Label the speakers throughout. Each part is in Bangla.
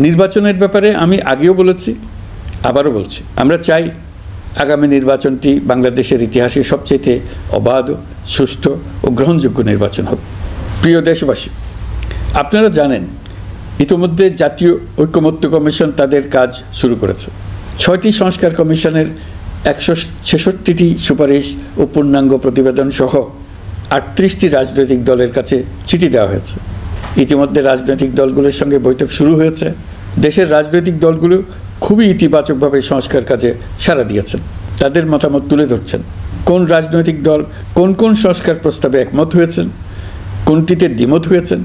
Speaker 1: নির্বাচনের ব্যাপারে আমি আগেও বলেছি, আবারও বলছি, আমরা চাই আগামী নির্বাচনটি বাংলাদেশের ইতিহাসে সবচেয়ে অবাধ, সুষ্ঠু ও গ্রহণযোগ্য নির্বাচন হবে। প্রিয় দেশবাসী, আপনারা জানেন ইতিমধ্যে জাতীয় ঐকমত্য কমিশন তাদের কাজ শুরু করেছে। 6টি সংস্কার কমিশনের 166টি সুপারিশ ও পূর্ণাঙ্গ প্রতিবেদন সহ 38টি রাজনৈতিক দলের কাছে চিঠি দেওয়া হয়েছে। ইতিমধ্যে রাজনৈতিক দলগুলোর সঙ্গে বৈঠক শুরু হয়েছে। দেশের রাজনৈতিক দলগুলো খুবই ইতিবাচকভাবে সংস্কার কাজে সাড়া দিয়েছেন, তাদের মতামত তুলে ধরছেন। কোন রাজনৈতিক দল কোন কোন সংস্কার প্রস্তাবে একমত হয়েছেন, কোনটিতে দ্বিমত হয়েছেন,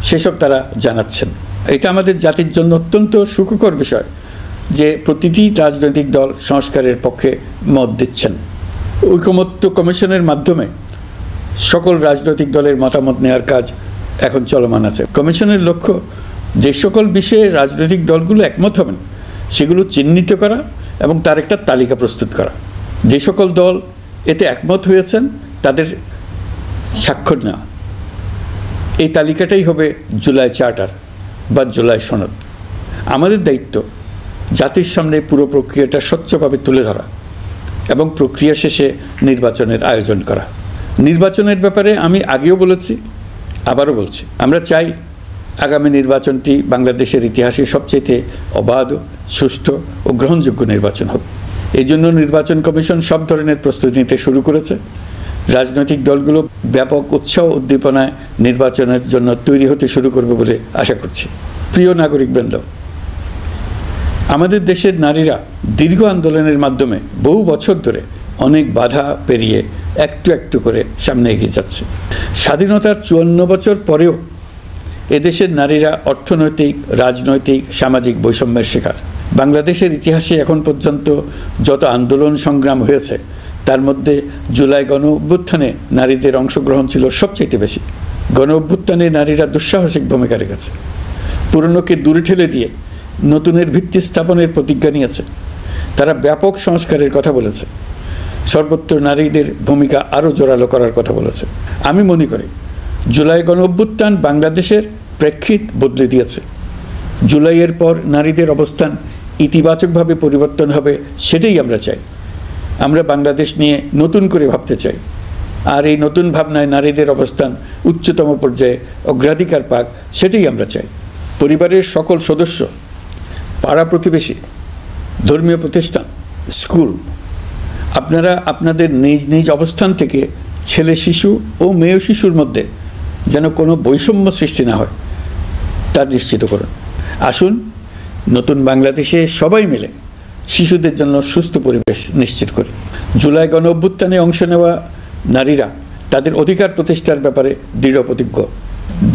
Speaker 1: সেসব তারা জানাচ্ছেন। এটা আমাদের জাতির জন্য অত্যন্ত সুখকর বিষয় যে প্রতিটি রাজনৈতিক দল সংস্কারের পক্ষে মত দিচ্ছেন। ঐকমত্য কমিশনের মাধ্যমে সকল রাজনৈতিক দলের মতামত নেওয়ার কাজ এখন চলমান আছে। কমিশনের লক্ষ্য যে সকল বিষয়ে রাজনৈতিক দলগুলো একমত হবেন সেগুলো চিহ্নিত করা এবং তার একটা তালিকা প্রস্তুত করা। যে সকল দল এতে একমত হয়েছেন তাদের স্বাক্ষর নেওয়া। এই তালিকাটাই হবে জুলাই চার্টার বা জুলাই সনদ। আমাদের দায়িত্ব জাতির সামনে পুরো প্রক্রিয়াটা স্বচ্ছভাবে তুলে ধরা এবং প্রক্রিয়া শেষে নির্বাচনের আয়োজন করা। নির্বাচনের ব্যাপারে আমি আগেও বলেছি, আবারও বলছি, আমরা চাই আগামী নির্বাচনটি বাংলাদেশের ইতিহাসে সবচেয়ে অবাধ, সুষ্ঠু ও গ্রহণযোগ্য নির্বাচন হবে। এই জন্য নির্বাচন কমিশন সব ধরনের প্রস্তুতি নিতে শুরু করেছে। রাজনৈতিক দলগুলো ব্যাপক উৎসাহ উদ্দীপনায় নির্বাচনের জন্য তৈরি হতে শুরু করবে বলে আশা করছি। প্রিয় নাগরিকবৃন্দ, আমাদের দেশের নারীরা দীর্ঘ আন্দোলনের মাধ্যমে বহু বছর ধরে অনেক বাধা পেরিয়ে একটু একটু করে সামনে এগিয়ে যাচ্ছে। স্বাধীনতার 54 বছর পরেও এদেশের নারীরা অর্থনৈতিক, রাজনৈতিক, সামাজিক বৈষম্যের শিকার। বাংলাদেশের ইতিহাসে এখন পর্যন্ত যত আন্দোলন সংগ্রাম হয়েছে তার মধ্যে জুলাই গণ অভ্যুত্থানে নারীদের অংশগ্রহণ ছিল সবচেয়ে বেশি। গণ অভ্যুত্থানে নারীরা দুঃসাহসিক ভূমিকা রেখেছে। পুরনোকে দূরে ঠেলে দিয়ে নতুনের ভিত্তি স্থাপনের প্রতিজ্ঞা নিয়েছে। তারা ব্যাপক সংস্কারের কথা বলেছে। সর্বত্র নারীদের ভূমিকা আরও জোরালো করার কথা বলেছে। আমি মনে করি জুলাই গণ অভ্যুত্থান বাংলাদেশের প্রেক্ষিত বদলে দিয়েছে। জুলাইয়ের পর নারীদের অবস্থান ইতিবাচকভাবে পরিবর্তন হবে, সেটাই আমরা চাই। আমরা বাংলাদেশ নিয়ে নতুন করে ভাবতে চাই। আর এই নতুন ভাবনায় নারীদের অবস্থান উচ্চতম পর্যায়ে অগ্রাধিকার পাক, সেটাই আমরা চাই। পরিবারের সকল সদস্য, পাড়া প্রতিবেশী, ধর্মীয় প্রতিষ্ঠান, স্কুল, আপনারা আপনাদের নিজ নিজ অবস্থান থেকে ছেলে শিশু ও মেয়ে শিশুর মধ্যে যেন কোনো বৈষম্য সৃষ্টি না হয় তা নিশ্চিত করুন। আসুন নতুন বাংলাদেশে সবাই মিলে শিশুদের জন্য সুস্থ পরিবেশ নিশ্চিত করি। জুলাই গণ অভ্যুত্থানে অংশ নেওয়া নারীরা তাদের অধিকার প্রতিষ্ঠার ব্যাপারে দৃঢ় প্রতিজ্ঞ।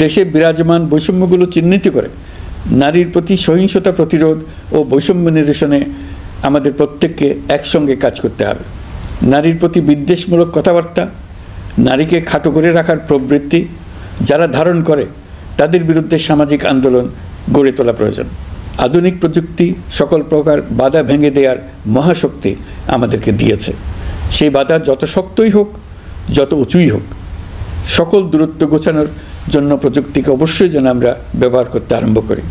Speaker 1: দেশে বিরাজমান বৈষম্যগুলো চিহ্নিত করে নারীর প্রতি সহিংসতা প্রতিরোধ ও বৈষম্য নিরসনে আমাদের প্রত্যেককে একসঙ্গে কাজ করতে হবে। নারীর প্রতি বিদ্বেষমূলক কথাবার্তা, নারীকে খাটো করে রাখার প্রবৃত্তি যারা ধারণ করে তাদের বিরুদ্ধে সামাজিক আন্দোলন গড়ে তোলা প্রয়োজন। আধুনিক প্রযুক্তি সকল প্রকার বাধা ভেঙে দেওয়ার মহাশক্তি আমাদেরকে দিয়েছে। সেই বাধা যত শক্তই হোক, যত উঁচুই হোক, সকল দূরত্ব গোছানোর জন্য প্রযুক্তিকে অবশ্যই যেন আমরা ব্যবহার করতে আরম্ভ করি।